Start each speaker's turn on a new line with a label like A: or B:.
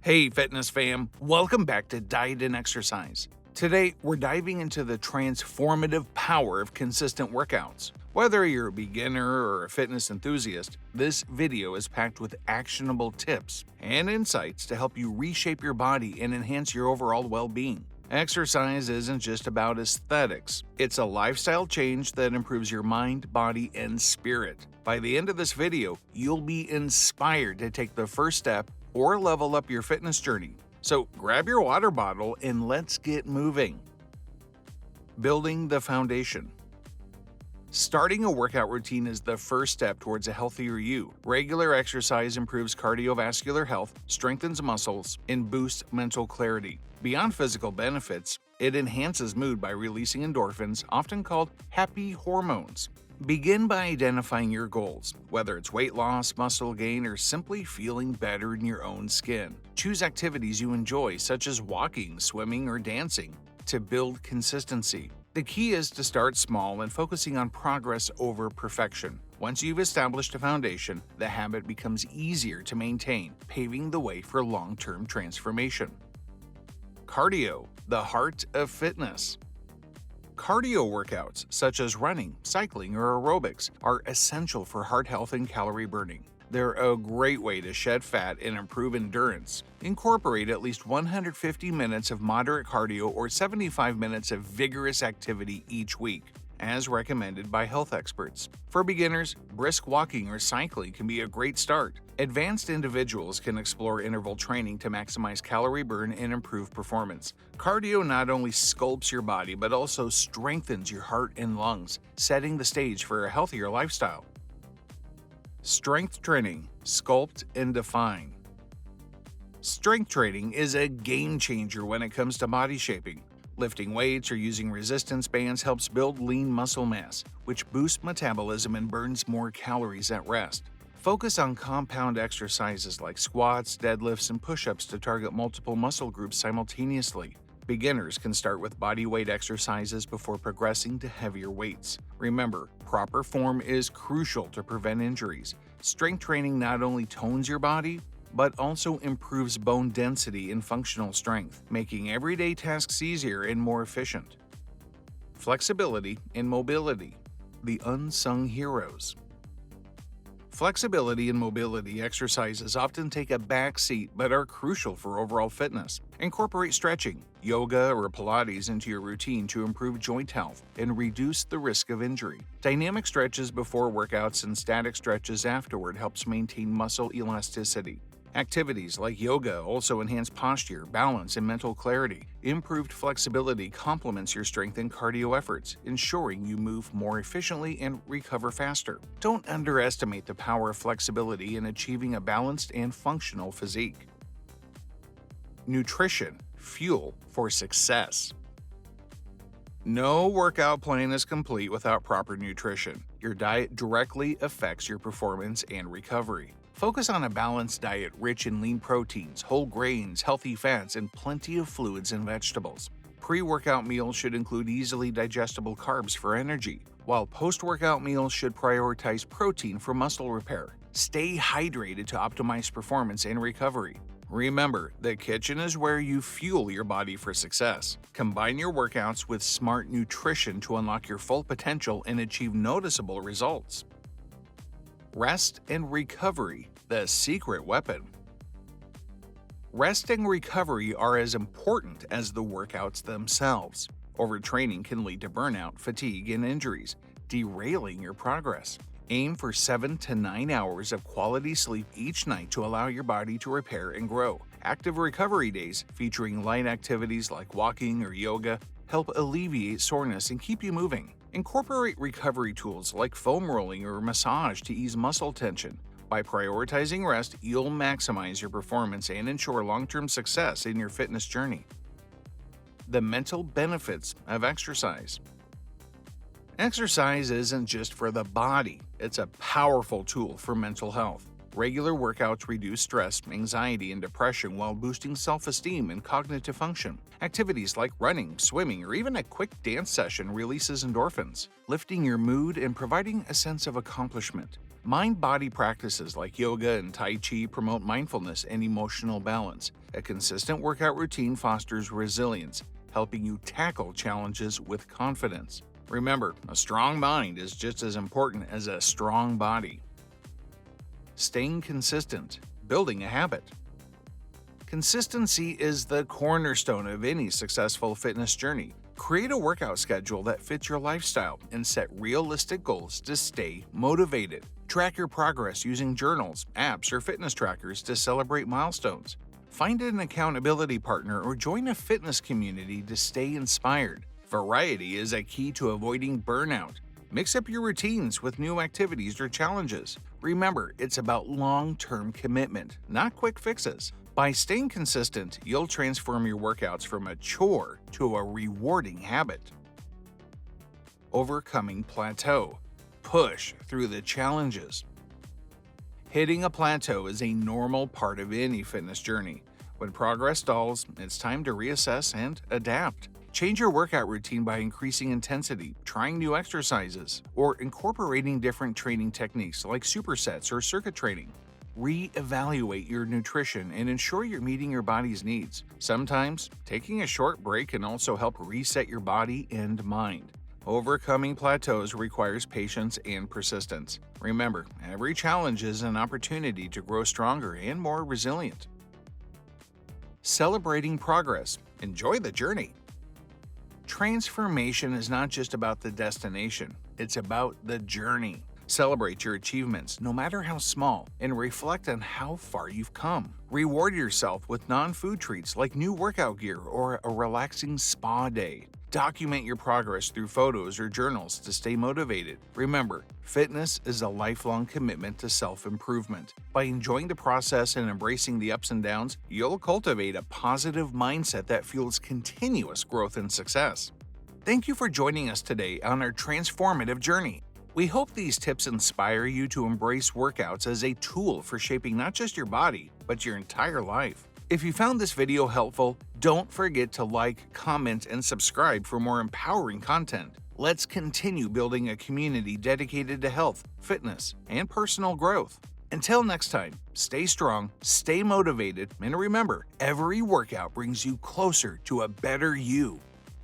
A: Hey, fitness fam, welcome back to Diet and Exercise. Today, we're diving into the transformative power of consistent workouts. Whether you're a beginner or a fitness enthusiast, this video is packed with actionable tips and insights to help you reshape your body and enhance your overall well being. Exercise isn't just about aesthetics, it's a lifestyle change that improves your mind, body, and spirit. By the end of this video, you'll be inspired to take the first step or level up your fitness journey. So grab your water bottle and let's get moving. Building the foundation. Starting a workout routine is the first step towards a healthier you. Regular exercise improves cardiovascular health, strengthens muscles, and boosts mental clarity. Beyond physical benefits, it enhances mood by releasing endorphins, often called happy hormones. Begin by identifying your goals, whether it's weight loss, muscle gain, or simply feeling better in your own skin. Choose activities you enjoy, such as walking, swimming, or dancing, to build consistency. The key is to start small and focusing on progress over perfection. Once you've established a foundation, the habit becomes easier to maintain, paving the way for long-term transformation. Cardio, the heart of fitness. Cardio workouts, such as running, cycling, or aerobics, are essential for heart health and calorie burning. They're a great way to shed fat and improve endurance. Incorporate at least 150 minutes of moderate cardio or 75 minutes of vigorous activity each week, as recommended by health experts. For beginners, brisk walking or cycling can be a great start. Advanced individuals can explore interval training to maximize calorie burn and improve performance. Cardio not only sculpts your body but also strengthens your heart and lungs, setting the stage for a healthier lifestyle. Strength training, sculpt and define. Strength training is a game changer when it comes to body shaping. Lifting weights or using resistance bands helps build lean muscle mass, which boosts metabolism and burns more calories at rest. Focus on compound exercises like squats, deadlifts, and push-ups to target multiple muscle groups simultaneously. Beginners can start with body weight exercises before progressing to heavier weights. Remember, proper form is crucial to prevent injuries. Strength training not only tones your body, but also improves bone density and functional strength, making everyday tasks easier and more efficient. Flexibility and mobility, the unsung heroes. Flexibility and mobility exercises often take a back seat but are crucial for overall fitness. Incorporate stretching, yoga, or Pilates into your routine to improve joint health and reduce the risk of injury. Dynamic stretches before workouts and static stretches afterward helps maintain muscle elasticity. Activities like yoga also enhance posture, balance, and mental clarity. Improved flexibility complements your strength and cardio efforts, ensuring you move more efficiently and recover faster. Don't underestimate the power of flexibility in achieving a balanced and functional physique. Nutrition, fuel for success. No workout plan is complete without proper nutrition. Your diet directly affects your performance and recovery. Focus on a balanced diet rich in lean proteins, whole grains, healthy fats, and plenty of fluids and vegetables. Pre-workout meals should include easily digestible carbs for energy, while post-workout meals should prioritize protein for muscle repair. Stay hydrated to optimize performance and recovery. Remember, the kitchen is where you fuel your body for success. Combine your workouts with smart nutrition to unlock your full potential and achieve noticeable results. Rest and recovery, the secret weapon. Rest and recovery are as important as the workouts themselves. Overtraining can lead to burnout, fatigue, and injuries, derailing your progress. Aim for 7 to 9 hours of quality sleep each night to allow your body to repair and grow. Active recovery days, featuring light activities like walking or yoga, help alleviate soreness and keep you moving. Incorporate recovery tools like foam rolling or massage to ease muscle tension. By prioritizing rest, you'll maximize your performance and ensure long-term success in your fitness journey. The mental benefits of exercise. Exercise isn't just for the body, it's a powerful tool for mental health. Regular workouts reduce stress, anxiety, and depression while boosting self-esteem and cognitive function. Activities like running, swimming, or even a quick dance session releases endorphins, lifting your mood and providing a sense of accomplishment. Mind-body practices like yoga and Tai Chi promote mindfulness and emotional balance. A consistent workout routine fosters resilience, helping you tackle challenges with confidence. Remember, a strong mind is just as important as a strong body. Staying consistent, building a habit. Consistency is the cornerstone of any successful fitness journey. Create a workout schedule that fits your lifestyle and set realistic goals to stay motivated. Track your progress using journals, apps, or fitness trackers to celebrate milestones. Find an accountability partner or join a fitness community to stay inspired. Variety is a key to avoiding burnout. Mix up your routines with new activities or challenges. Remember, it's about long-term commitment, not quick fixes. By staying consistent, you'll transform your workouts from a chore to a rewarding habit. Overcoming plateau. Push through the challenges. Hitting a plateau is a normal part of any fitness journey. When progress stalls, it's time to reassess and adapt. Change your workout routine by increasing intensity, trying new exercises, or incorporating different training techniques like supersets or circuit training. Re-evaluate your nutrition and ensure you're meeting your body's needs. Sometimes, taking a short break can also help reset your body and mind. Overcoming plateaus requires patience and persistence. Remember, every challenge is an opportunity to grow stronger and more resilient. Celebrating progress. Enjoy the journey. Transformation is not just about the destination, it's about the journey. Celebrate your achievements, no matter how small, and reflect on how far you've come. Reward yourself with non-food treats like new workout gear or a relaxing spa day. Document your progress through photos or journals to stay motivated. Remember, fitness is a lifelong commitment to self-improvement. By enjoying the process and embracing the ups and downs, you'll cultivate a positive mindset that fuels continuous growth and success. Thank you for joining us today on our transformative journey. We hope these tips inspire you to embrace workouts as a tool for shaping not just your body, but your entire life. If you found this video helpful, don't forget to like, comment, and subscribe for more empowering content. Let's continue building a community dedicated to health, fitness, and personal growth. Until next time, stay strong, stay motivated, and remember, every workout brings you closer to a better you.